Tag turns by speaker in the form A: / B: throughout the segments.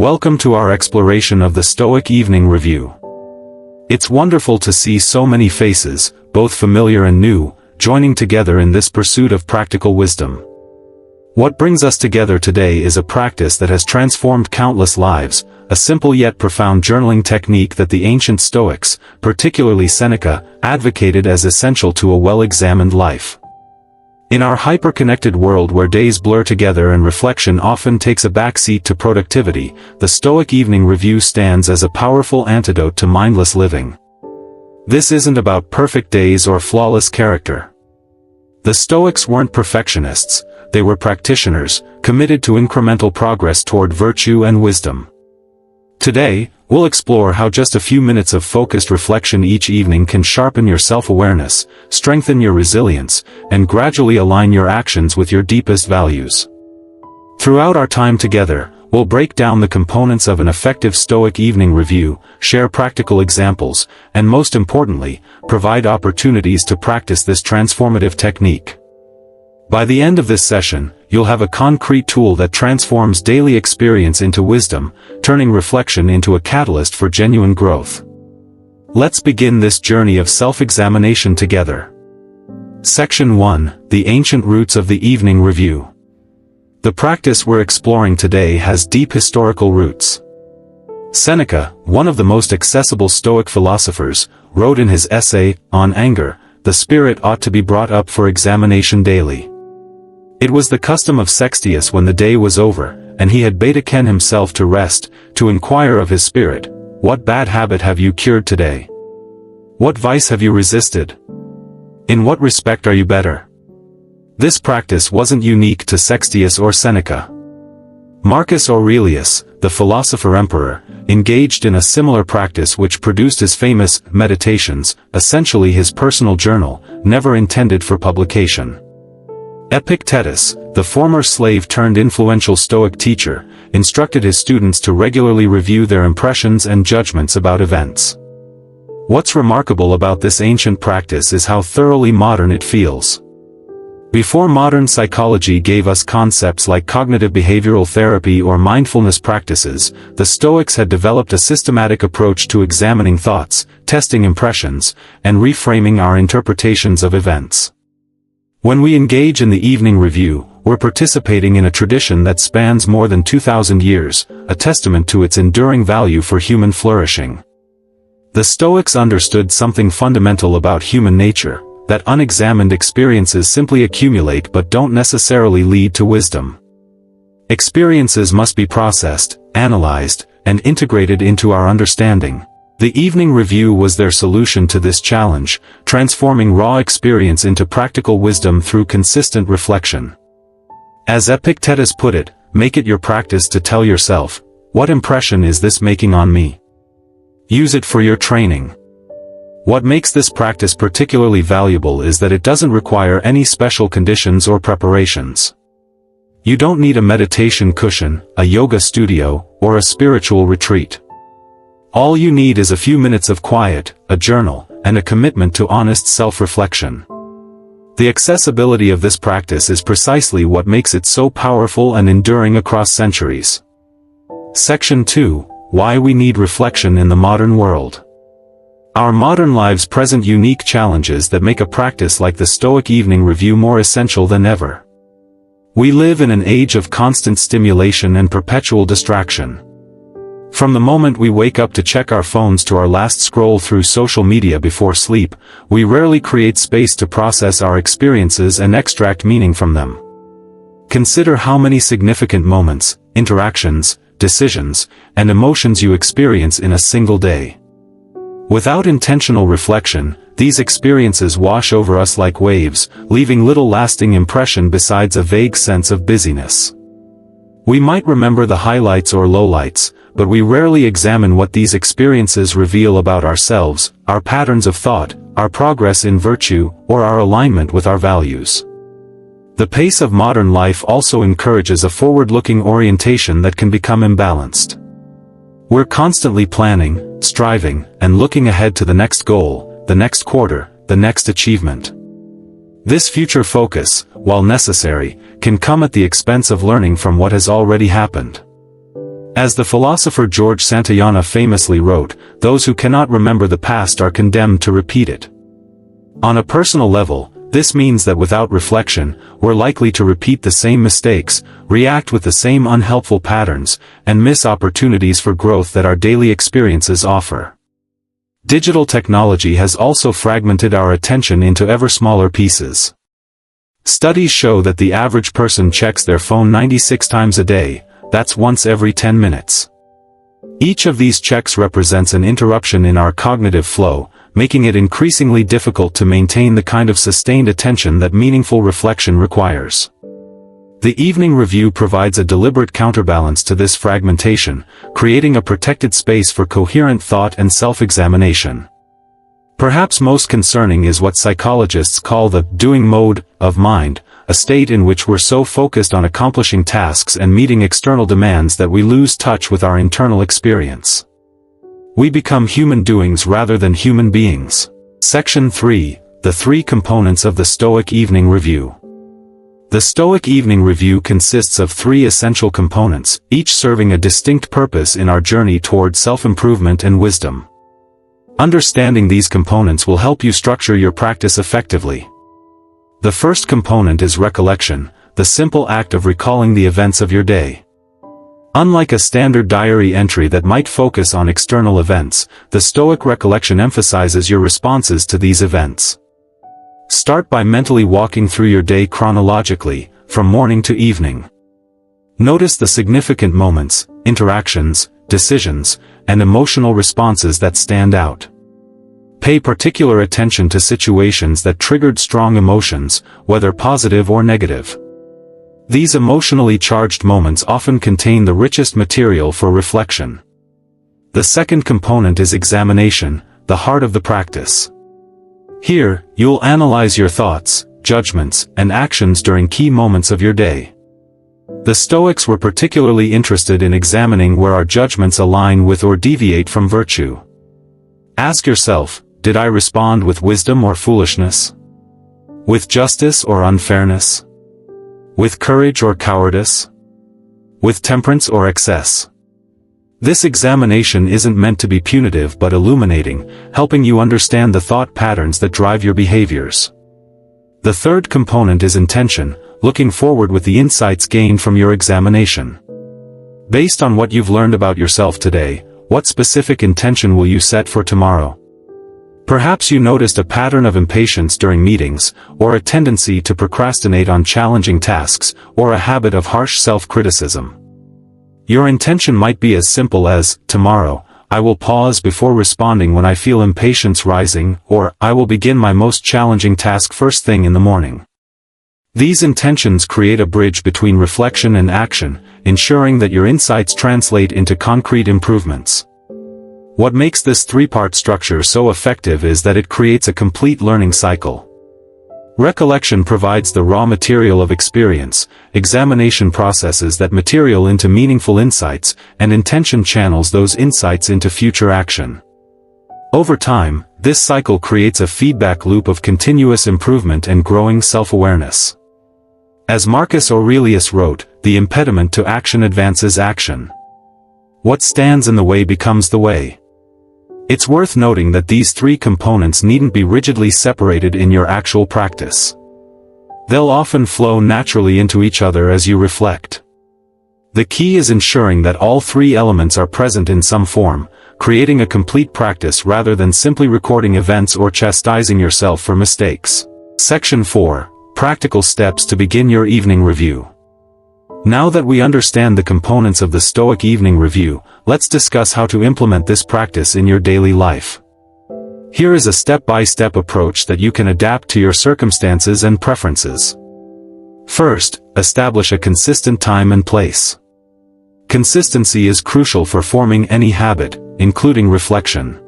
A: Welcome to our exploration of the Stoic Evening Review. It's wonderful to see so many faces, both familiar and new, joining together in this pursuit of practical wisdom. What brings us together today is a practice that has transformed countless lives, a simple yet profound journaling technique that the ancient Stoics, particularly Seneca, advocated as essential to a well-examined life. In our hyper-connected world where days blur together and reflection often takes a backseat to productivity, the Stoic Evening Review stands as a powerful antidote to mindless living. This isn't about perfect days or flawless character. The Stoics weren't perfectionists, they were practitioners, committed to incremental progress toward virtue and wisdom. Today, we'll explore how just a few minutes of focused reflection each evening can sharpen your self-awareness, strengthen your resilience, and gradually align your actions with your deepest values. Throughout our time together, we'll break down the components of an effective Stoic Evening Review, share practical examples, and most importantly, provide opportunities to practice this transformative technique. By the end of this session, you'll have a concrete tool that transforms daily experience into wisdom, turning reflection into a catalyst for genuine growth. Let's begin this journey of self-examination together. Section 1: The Ancient Roots of the Evening Review. The practice we're exploring today has deep historical roots. Seneca, one of the most accessible Stoic philosophers, wrote in his essay, On Anger, "The spirit ought to be brought up for examination daily." It was the custom of Sextius when the day was over, and he had betaken himself to rest, to inquire of his spirit, "What bad habit have you cured today? What vice have you resisted? In what respect are you better?" This practice wasn't unique to Sextius or Seneca. Marcus Aurelius, the philosopher-emperor, engaged in a similar practice which produced his famous Meditations, essentially his personal journal, never intended for publication. Epictetus, the former slave-turned-influential Stoic teacher, instructed his students to regularly review their impressions and judgments about events. What's remarkable about this ancient practice is how thoroughly modern it feels. Before modern psychology gave us concepts like cognitive behavioral therapy or mindfulness practices, the Stoics had developed a systematic approach to examining thoughts, testing impressions, and reframing our interpretations of events. When we engage in the evening review, we're participating in a tradition that spans more than 2,000 years, a testament to its enduring value for human flourishing. The Stoics understood something fundamental about human nature, that unexamined experiences simply accumulate but don't necessarily lead to wisdom. Experiences must be processed, analyzed, and integrated into our understanding. The evening review was their solution to this challenge, transforming raw experience into practical wisdom through consistent reflection. As Epictetus put it, make it your practice to tell yourself, "What impression is this making on me?" Use it for your training. What makes this practice particularly valuable is that it doesn't require any special conditions or preparations. You don't need a meditation cushion, a yoga studio, or a spiritual retreat. All you need is a few minutes of quiet, a journal, and a commitment to honest self-reflection. The accessibility of this practice is precisely what makes it so powerful and enduring across centuries. Section 2: Why we need reflection in the modern world. Our modern lives present unique challenges that make a practice like the Stoic Evening Review more essential than ever. We live in an age of constant stimulation and perpetual distraction. From the moment we wake up to check our phones to our last scroll through social media before sleep, we rarely create space to process our experiences and extract meaning from them. Consider how many significant moments, interactions, decisions, and emotions you experience in a single day. Without intentional reflection, these experiences wash over us like waves, leaving little lasting impression besides a vague sense of busyness. We might remember the highlights or lowlights, but we rarely examine what these experiences reveal about ourselves, our patterns of thought, our progress in virtue, or our alignment with our values. The pace of modern life also encourages a forward-looking orientation that can become imbalanced. We're constantly planning, striving, and looking ahead to the next goal, the next quarter, the next achievement. This future focus, while necessary, can come at the expense of learning from what has already happened. As the philosopher George Santayana famously wrote, those who cannot remember the past are condemned to repeat it. On a personal level, this means that without reflection, we're likely to repeat the same mistakes, react with the same unhelpful patterns, and miss opportunities for growth that our daily experiences offer. Digital technology has also fragmented our attention into ever smaller pieces. Studies show that the average person checks their phone 96 times a day, that's once every 10 minutes. Each of these checks represents an interruption in our cognitive flow, making it increasingly difficult to maintain the kind of sustained attention that meaningful reflection requires. The evening review provides a deliberate counterbalance to this fragmentation, creating a protected space for coherent thought and self-examination. Perhaps most concerning is what psychologists call the doing mode of mind, a state in which we're so focused on accomplishing tasks and meeting external demands that we lose touch with our internal experience. We become human doings rather than human beings. Section 3. The three components of the Stoic Evening Review. The Stoic Evening Review consists of three essential components, each serving a distinct purpose in our journey toward self-improvement and wisdom. Understanding these components will help you structure your practice effectively. The first component is recollection, the simple act of recalling the events of your day. Unlike a standard diary entry that might focus on external events, the Stoic recollection emphasizes your responses to these events. Start by mentally walking through your day chronologically, from morning to evening. Notice the significant moments, interactions, decisions, and emotional responses that stand out. Pay particular attention to situations that triggered strong emotions, whether positive or negative. These emotionally charged moments often contain the richest material for reflection. The second component is examination, the heart of the practice. Here, you'll analyze your thoughts, judgments, and actions during key moments of your day. The Stoics were particularly interested in examining where our judgments align with or deviate from virtue. Ask yourself, did I respond with wisdom or foolishness? With justice or unfairness? With courage or cowardice? With temperance or excess? This examination isn't meant to be punitive but illuminating, helping you understand the thought patterns that drive your behaviors. The third component is intention, looking forward with the insights gained from your examination. Based on what you've learned about yourself today, what specific intention will you set for tomorrow? Perhaps you noticed a pattern of impatience during meetings, or a tendency to procrastinate on challenging tasks, or a habit of harsh self-criticism. Your intention might be as simple as, tomorrow, I will pause before responding when I feel impatience rising, or, I will begin my most challenging task first thing in the morning. These intentions create a bridge between reflection and action, ensuring that your insights translate into concrete improvements. What makes this three-part structure so effective is that it creates a complete learning cycle. Recollection provides the raw material of experience, examination processes that material into meaningful insights, and intention channels those insights into future action. Over time, this cycle creates a feedback loop of continuous improvement and growing self-awareness. As Marcus Aurelius wrote, the impediment to action advances action. What stands in the way becomes the way. It's worth noting that these three components needn't be rigidly separated in your actual practice. They'll often flow naturally into each other as you reflect. The key is ensuring that all three elements are present in some form, creating a complete practice rather than simply recording events or chastising yourself for mistakes. Section 4. Practical steps to begin your evening review. Now that we understand the components of the Stoic Evening Review, let's discuss how to implement this practice in your daily life. Here is a step-by-step approach that you can adapt to your circumstances and preferences. First, establish a consistent time and place. Consistency is crucial for forming any habit, including reflection.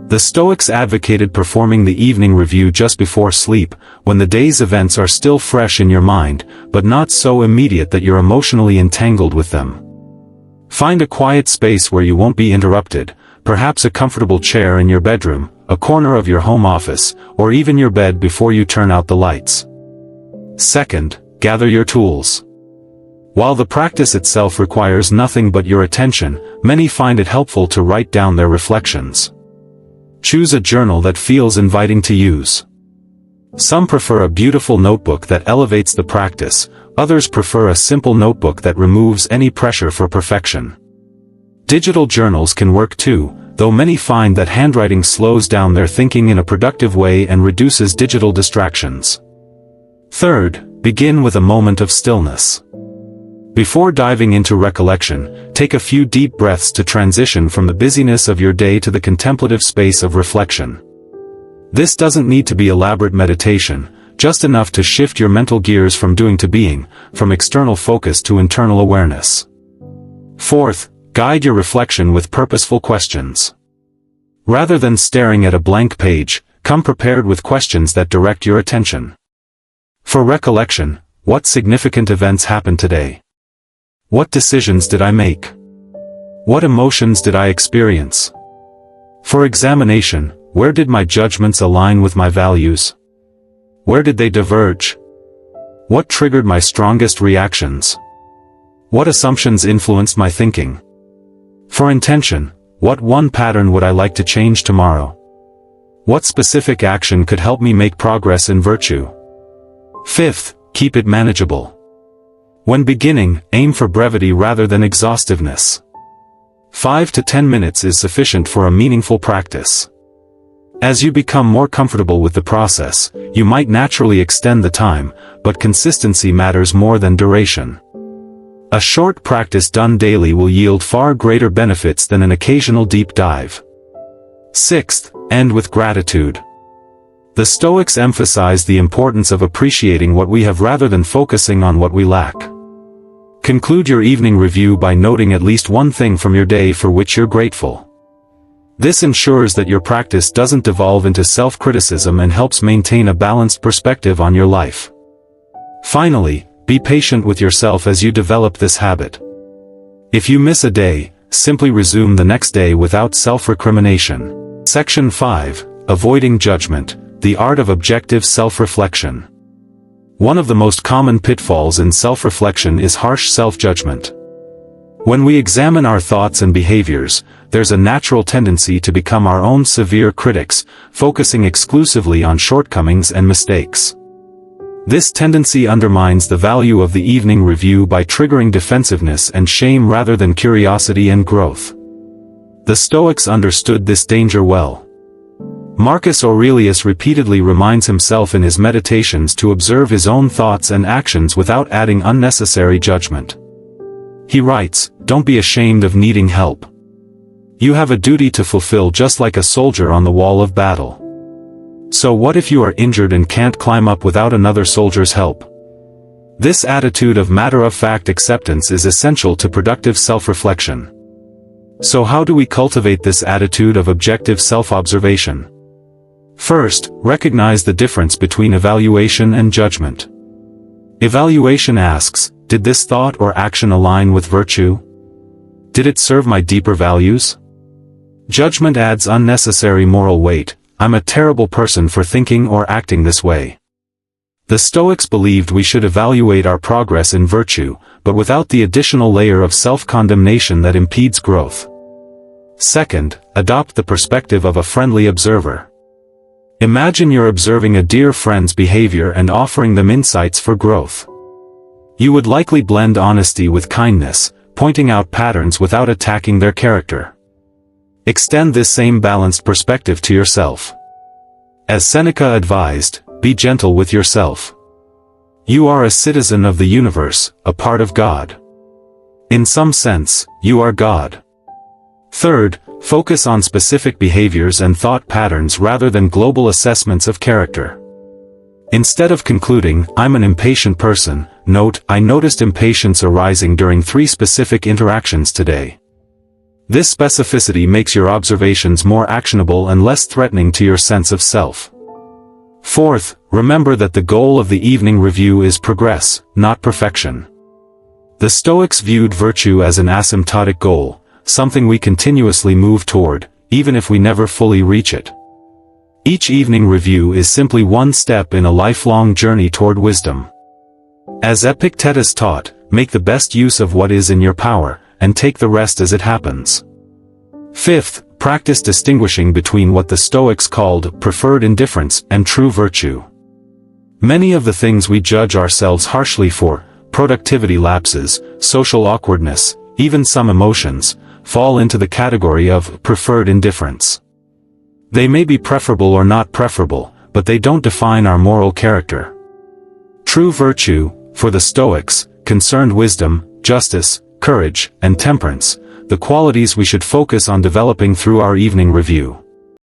A: The Stoics advocated performing the evening review just before sleep, when the day's events are still fresh in your mind, but not so immediate that you're emotionally entangled with them. Find a quiet space where you won't be interrupted, perhaps a comfortable chair in your bedroom, a corner of your home office, or even your bed before you turn out the lights. Second, gather your tools. While the practice itself requires nothing but your attention, many find it helpful to write down their reflections. Choose a journal that feels inviting to use. Some prefer a beautiful notebook that elevates the practice, others prefer a simple notebook that removes any pressure for perfection. Digital journals can work too, though many find that handwriting slows down their thinking in a productive way and reduces digital distractions. Third, begin with a moment of stillness. Before diving into recollection, take a few deep breaths to transition from the busyness of your day to the contemplative space of reflection. This doesn't need to be elaborate meditation, just enough to shift your mental gears from doing to being, from external focus to internal awareness. Fourth, guide your reflection with purposeful questions. Rather than staring at a blank page, come prepared with questions that direct your attention. For recollection, what significant events happened today? What decisions did I make? What emotions did I experience? For examination, where did my judgments align with my values? Where did they diverge? What triggered my strongest reactions? What assumptions influenced my thinking? For intention, what one pattern would I like to change tomorrow? What specific action could help me make progress in virtue? Fifth, keep it manageable. When beginning, aim for brevity rather than exhaustiveness. 5 to 10 minutes is sufficient for a meaningful practice. As you become more comfortable with the process, you might naturally extend the time, but consistency matters more than duration. A short practice done daily will yield far greater benefits than an occasional deep dive. Sixth, end with gratitude. The Stoics emphasize the importance of appreciating what we have rather than focusing on what we lack. Conclude your evening review by noting at least one thing from your day for which you're grateful. This ensures that your practice doesn't devolve into self-criticism and helps maintain a balanced perspective on your life. Finally, be patient with yourself as you develop this habit. If you miss a day, simply resume the next day without self-recrimination. Section 5, Avoiding Judgment, the Art of Objective Self-Reflection. One of the most common pitfalls in self-reflection is harsh self-judgment. When we examine our thoughts and behaviors, there's a natural tendency to become our own severe critics, focusing exclusively on shortcomings and mistakes. This tendency undermines the value of the evening review by triggering defensiveness and shame rather than curiosity and growth. The Stoics understood this danger well. Marcus Aurelius repeatedly reminds himself in his meditations to observe his own thoughts and actions without adding unnecessary judgment. He writes, "Don't be ashamed of needing help. You have a duty to fulfill just like a soldier on the wall of battle. So what if you are injured and can't climb up without another soldier's help?" This attitude of matter-of-fact acceptance is essential to productive self-reflection. So how do we cultivate this attitude of objective self-observation? First, recognize the difference between evaluation and judgment. Evaluation asks, did this thought or action align with virtue? Did it serve my deeper values? Judgment adds unnecessary moral weight. I'm a terrible person for thinking or acting this way. The Stoics believed we should evaluate our progress in virtue, but without the additional layer of self-condemnation that impedes growth. Second, adopt the perspective of a friendly observer. Imagine you're observing a dear friend's behavior and offering them insights for growth. You would likely blend honesty with kindness, pointing out patterns without attacking their character. Extend this same balanced perspective to yourself. As Seneca advised, be gentle with yourself. You are a citizen of the universe, a part of God. In some sense, you are God. Third, focus on specific behaviors and thought patterns rather than global assessments of character. Instead of concluding, I'm an impatient person, note, I noticed impatience arising during 3 specific interactions today. This specificity makes your observations more actionable and less threatening to your sense of self. Fourth, remember that the goal of the evening review is progress, not perfection. The Stoics viewed virtue as an asymptotic goal, something we continuously move toward, even if we never fully reach it. Each evening review is simply one step in a lifelong journey toward wisdom. As Epictetus taught, make the best use of what is in your power, and take the rest as it happens. Fifth, practice distinguishing between what the Stoics called preferred indifference and true virtue. Many of the things we judge ourselves harshly for, productivity lapses, social awkwardness, even some emotions, fall into the category of preferred indifference. They may be preferable or not preferable, but they don't define our moral character. True virtue, for the Stoics, concerned wisdom, justice, courage, and temperance, the qualities we should focus on developing through our evening review.